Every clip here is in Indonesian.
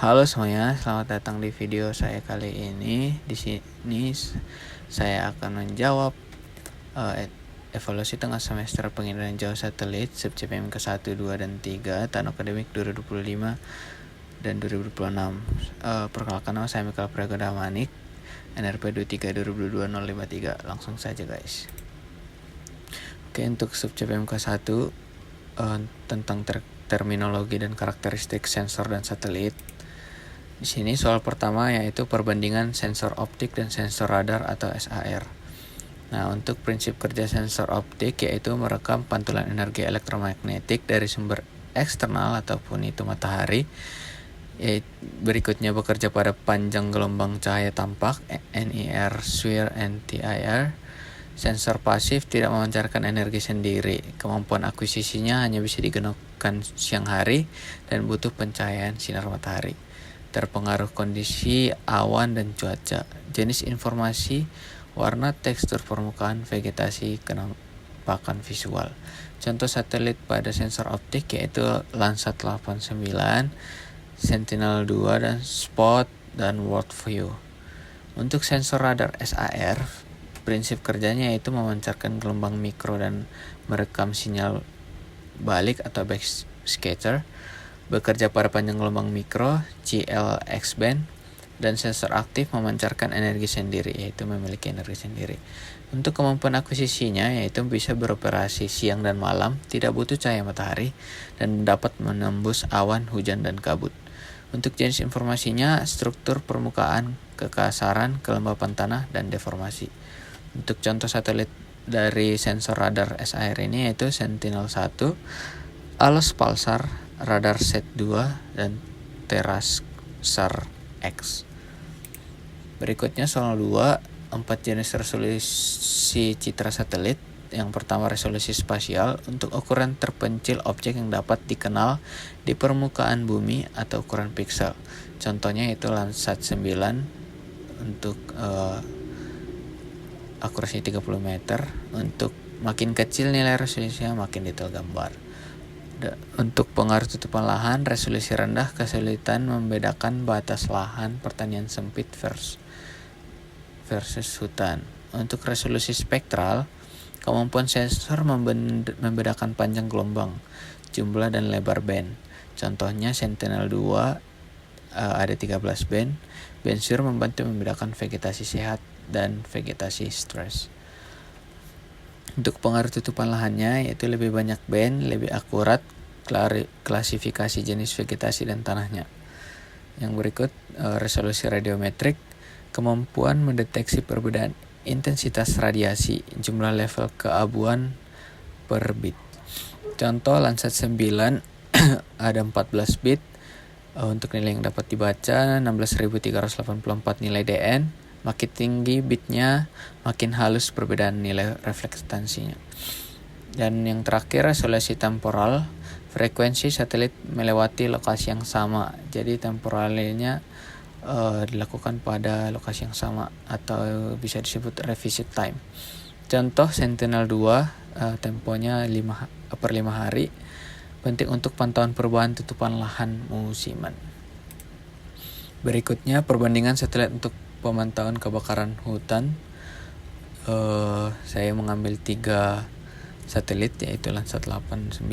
Halo semuanya, selamat datang di video saya kali ini. Di sini saya akan menjawab evaluasi tengah semester penginderaan jauh satelit SIP-CPM ke-1, 2, dan 3 tahun akademik 2025 dan 2026. Perkenalkan, nama saya Michael Pragoda Manik, NRP 23 2022 053. Langsung saja guys. Oke, untuk SIP-CPM ke-1 tentang terminologi dan karakteristik sensor dan satelit. Di sini soal pertama yaitu perbandingan sensor optik dan sensor radar atau SAR. Nah, untuk prinsip kerja sensor optik yaitu merekam pantulan energi elektromagnetik dari sumber eksternal ataupun itu matahari. Berikutnya bekerja pada panjang gelombang cahaya tampak NIR, SWIR, and TIR. Sensor pasif tidak memancarkan energi sendiri. Kemampuan akuisisinya hanya bisa digunakan siang hari dan butuh pencahayaan sinar matahari. Terpengaruh kondisi awan dan cuaca. Jenis informasi, warna, tekstur permukaan, vegetasi, kenampakan visual. Contoh satelit pada sensor optik yaitu Landsat 89, Sentinel-2, dan Spot, dan Worldview. Untuk sensor radar SAR, prinsip kerjanya yaitu memancarkan gelombang mikro dan merekam sinyal balik atau backscatter. Bekerja pada panjang gelombang mikro, GLX band, dan sensor aktif memancarkan energi sendiri, yaitu memiliki energi sendiri. Untuk kemampuan akuisisinya, yaitu bisa beroperasi siang dan malam, tidak butuh cahaya matahari, dan dapat menembus awan, hujan, dan kabut. Untuk jenis informasinya, struktur permukaan, kekasaran, kelembapan tanah, dan deformasi. Untuk contoh satelit dari sensor radar SAR ini yaitu Sentinel-1, ALOS Pulsar, Radar Set-2, dan TerraSAR X. Berikutnya soal 2, 4 jenis resolusi citra satelit. Yang pertama resolusi spasial, untuk ukuran terpencil objek yang dapat dikenal di permukaan bumi atau ukuran piksel. Contohnya itu Landsat 9 untuk akurasi 30 meter. Untuk makin kecil nilai resolusinya makin detail gambar. Untuk pengaruh tutupan lahan, resolusi rendah kesulitan membedakan batas lahan pertanian sempit versus hutan. Untuk resolusi spektral, kemampuan sensor membedakan panjang gelombang, jumlah dan lebar band. Contohnya Sentinel-2 ada 13 band. Band SWIR membantu membedakan vegetasi sehat dan vegetasi stres. Untuk pengaruh tutupan lahannya yaitu lebih banyak band, lebih akurat klasifikasi jenis vegetasi dan tanahnya. Yang berikut resolusi radiometrik, kemampuan mendeteksi perbedaan intensitas radiasi, jumlah level keabuan per bit. Contoh Landsat 9 ada 14 bit. Untuk nilai yang dapat dibaca 16.384 nilai DN. Makin tinggi bitnya, makin halus perbedaan nilai reflektansinya. Dan yang terakhir resolusi temporal, frekuensi satelit melewati lokasi yang sama. Jadi temporalnya dilakukan pada lokasi yang sama atau bisa disebut revisit time. Contoh Sentinel-2 temponya 5 hari. Penting untuk pantauan perubahan tutupan lahan musiman. Berikutnya perbandingan satelit untuk pemantauan kebakaran hutan. Saya mengambil 3 satelit yaitu Landsat 89,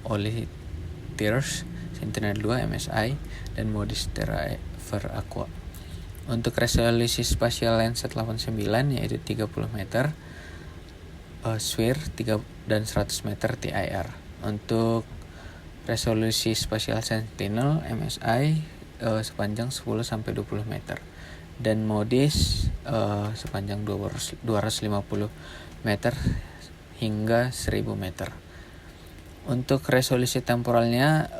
OLITIRS, Sentinel-2, MSI, dan MODIS Terraver Aqua. Untuk resolusi spasial Landsat 89 yaitu 30 meter, SWIR 3 dan 100 meter TIR. Untuk resolusi spasial Sentinel MSI sepanjang 10-20 meter. Dan MODIS sepanjang 250 meter hingga 1000 meter. Untuk resolusi temporalnya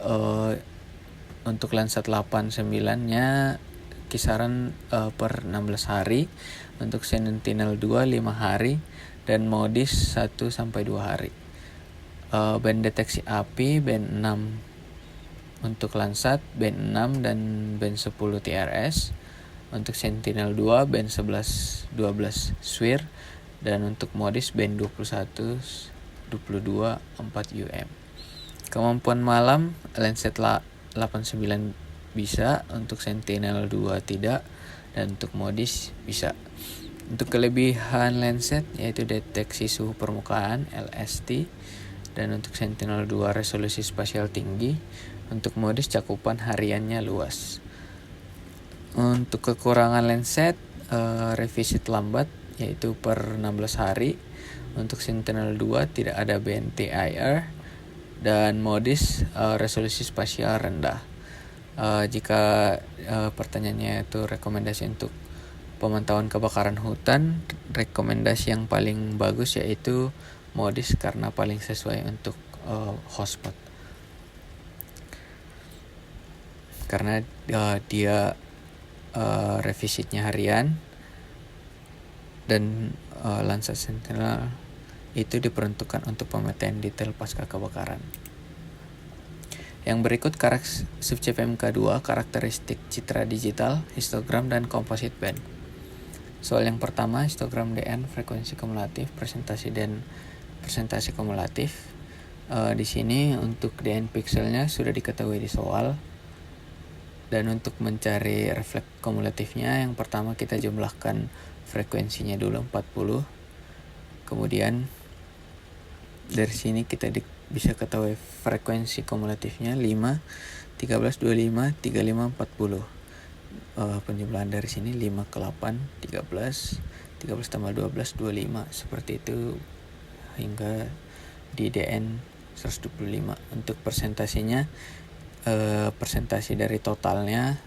untuk Landsat 89-nya kisaran per 16 hari, untuk Sentinel-2 5 hari, dan MODIS 1-2 hari. Band deteksi api band 6 untuk Landsat, band 6 dan band 10 TRS. Untuk Sentinel-2 band 11-12 SWIR, dan untuk MODIS band 21-22 4 UM. Kemampuan malam Landsat 89 bisa, untuk Sentinel 2 tidak, dan untuk modis bisa. Untuk kelebihan Landsat yaitu deteksi suhu permukaan LST, dan untuk Sentinel 2 resolusi spasial tinggi. Untuk modis cakupan hariannya luas. Untuk kekurangan Landsat, revisit lambat yaitu per 16 hari. Untuk Sentinel 2 tidak ada BNTIR, dan modis resolusi spasial rendah. Jika pertanyaannya itu rekomendasi untuk pemantauan kebakaran hutan, rekomendasi yang paling bagus yaitu modis karena paling sesuai untuk hotspot. Karena dia revisitnya harian, dan Landsat Sentinel itu diperuntukkan untuk pemetaan detail pasca kebakaran. Yang berikut SIP-CPMK2, karakteristik citra digital, histogram, dan composite band. Soal yang pertama, histogram DN, frekuensi kumulatif, presentasi dan presentasi kumulatif. Di sini untuk DN pixelnya sudah diketahui di soal. Dan untuk mencari refleks kumulatifnya, yang pertama kita jumlahkan frekuensinya dulu 40. Kemudian dari sini kita bisa ketahui frekuensi kumulatifnya 5, 13, 25, 35, 40. Penjumlahan dari sini 5 ke 8, 13, 13 tambah 12, 25. Seperti itu hingga di DN 125. Untuk persentasinya, persentasi dari totalnya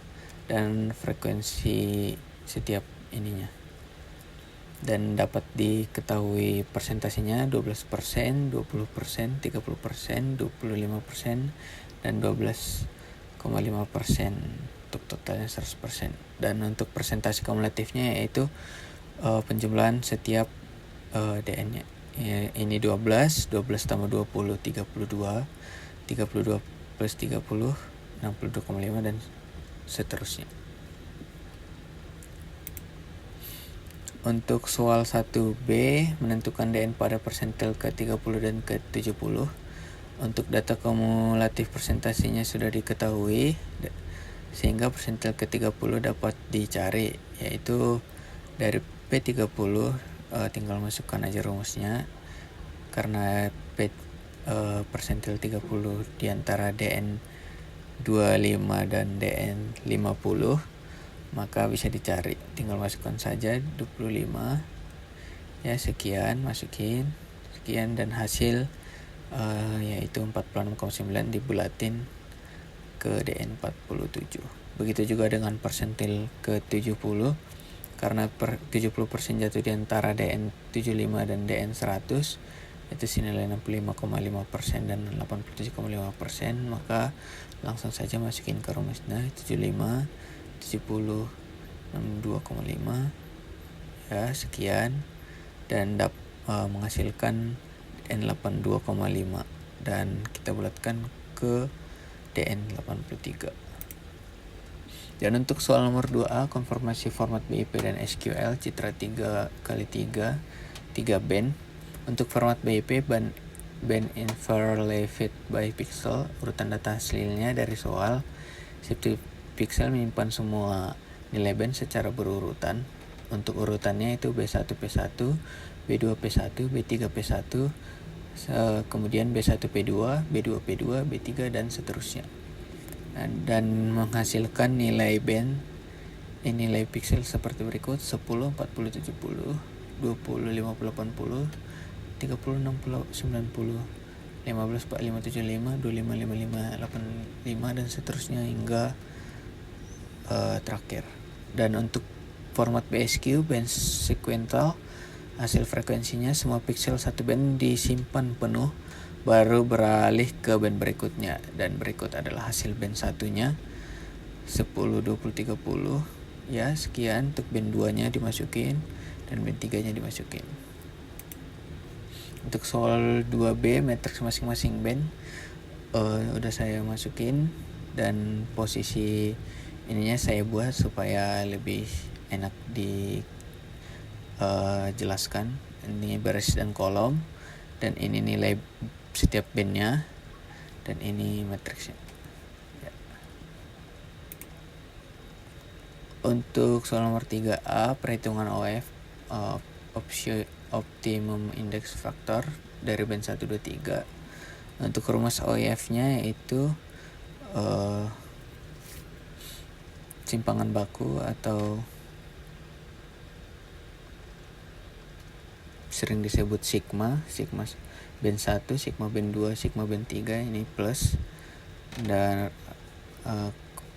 dan frekuensi setiap ininya. Dan dapat diketahui persentasinya 12%, 20%, 30%, 25%, dan 12,5%. Untuk totalnya 100%. Dan untuk persentase kumulatifnya yaitu penjumlahan setiap DN-nya. Ini 12 tambah 20, 32, 32 plus 30, 62,5, dan seterusnya. Untuk soal 1B, menentukan DN pada persentil ke-30 dan ke-70. Untuk data kumulatif presentasinya sudah diketahui, sehingga persentil ke-30 dapat dicari, yaitu dari P30, tinggal masukkan aja rumusnya. Karena persentil 30 diantara DN 25 dan DN 50, maka bisa dicari, tinggal masukkan saja 25 ya, sekian, masukin sekian, dan hasil yaitu 46,9 dibulatin ke DN 47. Begitu juga dengan persentil ke 70, karena 70% jatuh di antara DN 75 dan DN 100, itu senilai 65,5% dan 87,5%, maka langsung saja masukin ke rumusnya 75, 70, 62,5 ya, sekian, dan menghasilkan DN 82,5, dan kita bulatkan ke DN 83. Dan untuk soal nomor 2A, konfirmasi format BIP dan SQL citra 3x3 3 band. Untuk format BIP, band inverleaved by pixel, urutan data hasilnya dari soal. SIP pixel menyimpan semua nilai band secara berurutan. Untuk urutannya itu B1 P1, B2 P1, B3 P1, kemudian B1 P2, B2 P2, B3, dan seterusnya. Dan menghasilkan nilai band nilai pixel seperti berikut: 10, 40, 70, 20, 50, 80, 30, 60, 90, 15, 45, 75, 25, 55, 85, dan seterusnya hingga terakhir. Dan untuk format BSQ, band sequential, hasil frekuensinya semua pixel satu band disimpan penuh, baru beralih ke band berikutnya. Dan berikut adalah hasil band satunya: 10, 20, 30 ya, sekian. Untuk band 2 nya dimasukin dan band 3 nya dimasukin. Untuk soal 2B, matriks masing-masing band udah saya masukin, dan posisi ininya saya buat supaya lebih enak dijelaskan. Ini baris dan kolom, dan ini nilai setiap bandnya, dan ini matriksnya ya. Untuk soal nomor 3A, perhitungan OF, Optimum Index Factor dari band 1, 2, 3. Untuk rumus OIF-nya yaitu simpangan baku atau sering disebut sigma band 1, sigma band 2, sigma band 3 ini plus, dan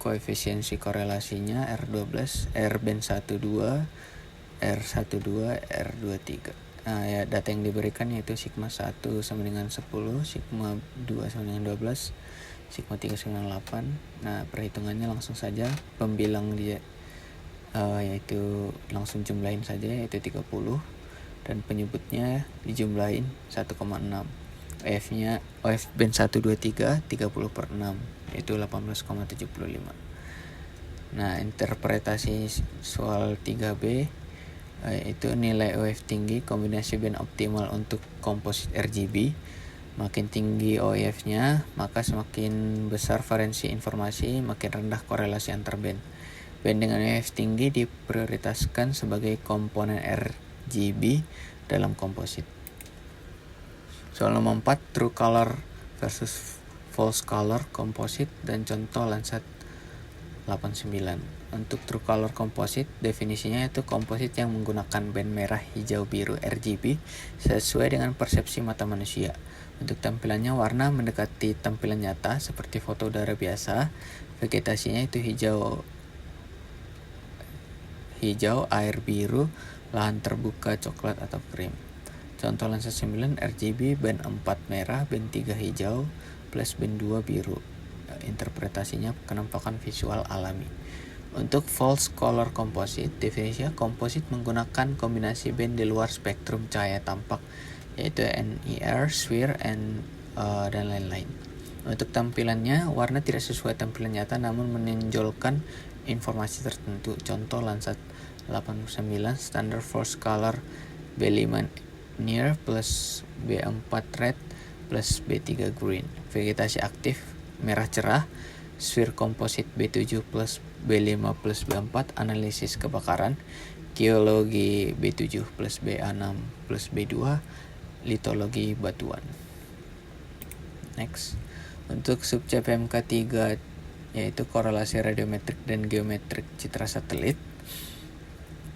koefisiensi korelasinya R12, R band 12, R12, R23. Nah, ya, data yang diberikan yaitu sigma 1 sama dengan 10, sigma 2 sama dengan 12, sigma 3 sama dengan 8. Nah, perhitungannya langsung saja, pembilang dia yaitu langsung jumlahin saja, yaitu 30, dan penyebutnya dijumlahin 1,6. OF band 1, 2, 3 30 per 6 yaitu 18,75. Nah, interpretasi soal 3B itu nilai OF tinggi kombinasi band optimal untuk komposit RGB. Makin tinggi OIF-nya, maka semakin besar variansi informasi, makin rendah korelasi antar band. Band dengan OIF tinggi diprioritaskan sebagai komponen RGB dalam komposit. Soal nomor 4, true color versus false color komposit dan contoh Landsat 89. Untuk true color composite, definisinya itu komposit yang menggunakan band merah, hijau, biru RGB sesuai dengan persepsi mata manusia. Untuk tampilannya, warna mendekati tampilan nyata seperti foto udara biasa. Vegetasinya itu hijau, air biru, lahan terbuka coklat atau krim. Contoh Landsat 9 RGB band 4 merah, band 3 hijau, plus band 2 biru. Interpretasinya penampakan visual alami. Untuk false color composite, definisinya komposit menggunakan kombinasi band di luar spektrum cahaya tampak, yaitu NIR, SWIR, dan lain-lain. Untuk tampilannya, warna tidak sesuai tampilan nyata namun menonjolkan informasi tertentu. Contoh Landsat 89 standard false color B5 near plus B4 red plus B3 green. Vegetasi aktif merah cerah, SWIR composite B7 plus B5 plus B4, analisis kebakaran, geologi B7 plus BA6 plus B2, litologi batuan. Next, untuk sub CPMK 3 yaitu korelasi radiometrik dan geometrik citra satelit.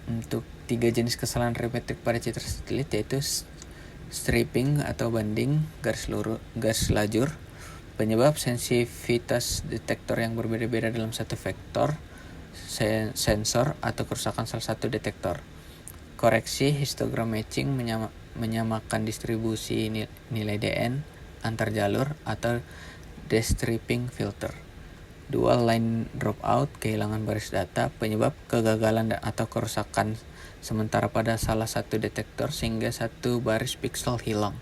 Untuk 3 jenis kesalahan radiometrik pada citra satelit yaitu stripping atau banding, garis lajur, penyebab sensitivitas detektor yang berbeda-beda dalam satu vektor sensor atau kerusakan salah satu detektor. Koreksi histogram matching menyamakan distribusi nilai DN antar jalur atau destripping filter. Dual line dropout, kehilangan baris data, penyebab kegagalan atau kerusakan sementara pada salah satu detektor sehingga satu baris piksel hilang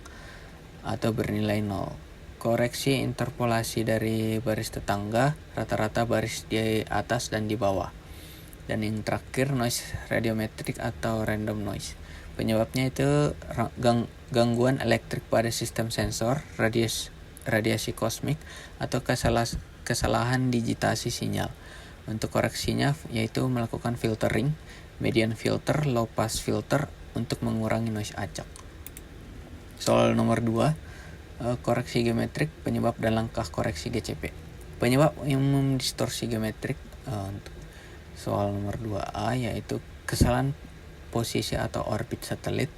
atau bernilai 0. Koreksi interpolasi dari baris tetangga, rata-rata baris di atas dan di bawah. Dan yang terakhir, noise radiometrik atau random noise. Penyebabnya itu gangguan elektrik pada sistem sensor, radiasi kosmik, atau kesalahan digitasi sinyal. Untuk koreksinya yaitu melakukan filtering, median filter, low pass filter untuk mengurangi noise acak. Soal nomor 2, koreksi geometrik, penyebab dan langkah koreksi GCP. Penyebab umum distorsi geometrik untuk soal nomor 2A yaitu kesalahan posisi atau orbit satelit,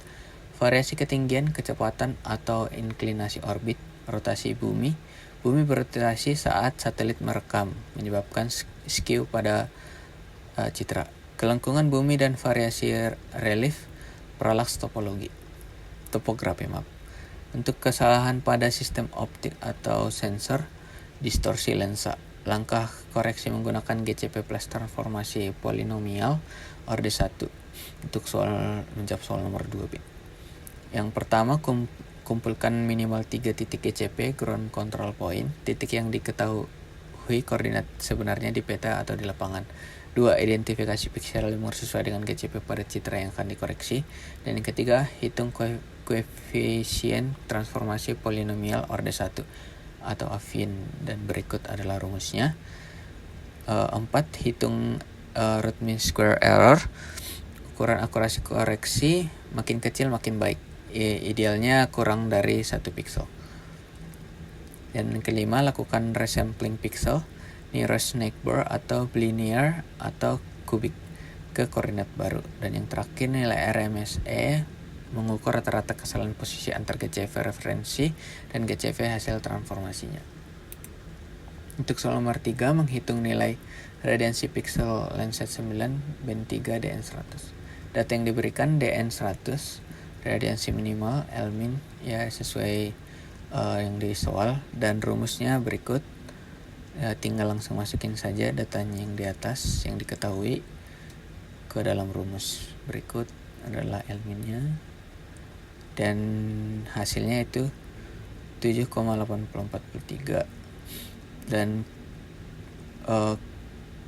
variasi ketinggian, kecepatan atau inklinasi orbit, rotasi bumi. Bumi berotasi saat satelit merekam, menyebabkan skew pada citra. Kelengkungan bumi dan variasi relief, parallaks topografi. Untuk kesalahan pada sistem optik atau sensor, distorsi lensa. Langkah koreksi menggunakan GCP plus transformasi polinomial orde 1. Untuk menjawab soal nomor 2B. Yang pertama, kumpulkan minimal 3 titik GCP ground control point, titik yang diketahui koordinat sebenarnya di peta atau di lapangan. 2. Identifikasi piksel lemur sesuai dengan GCP pada citra yang akan dikoreksi. Dan yang ketiga, hitung koefisien transformasi polinomial orde 1 atau affine, dan berikut adalah rumusnya. 4. Hitung root mean square error. Ukuran akurasi koreksi makin kecil makin baik. Idealnya kurang dari 1 pixel. Dan kelima, lakukan resampling pixel, nearest neighbor atau linear atau kubik ke koordinat baru. Dan yang terakhir, nilai RMSE mengukur rata-rata kesalahan posisi antar GCV referensi dan GCV hasil transformasinya. Untuk soal nomor 3, menghitung nilai radiansi pixel Landsat 9 band 3 DN100. Data yang diberikan DN100, radiansi minimal Lmin ya sesuai yang di soal, dan rumusnya berikut. Tinggal langsung masukin saja datanya yang di atas yang diketahui ke dalam rumus. Berikut adalah Lminnya, dan hasilnya itu 7,843, dan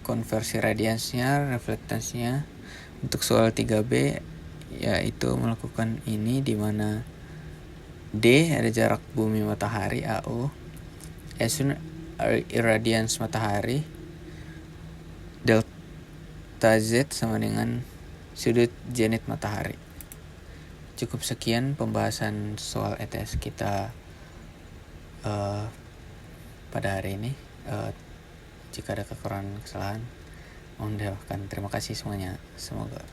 konversi radiansnya, reflektansinya untuk soal 3B yaitu melakukan ini, di mana D ada jarak bumi matahari AO, S irradiance matahari, delta Z sama dengan sudut zenit matahari. Cukup sekian pembahasan soal ETS kita pada hari ini. Jika ada kekurangan kesalahan mohon dimaafkan. Terima kasih semuanya. Semoga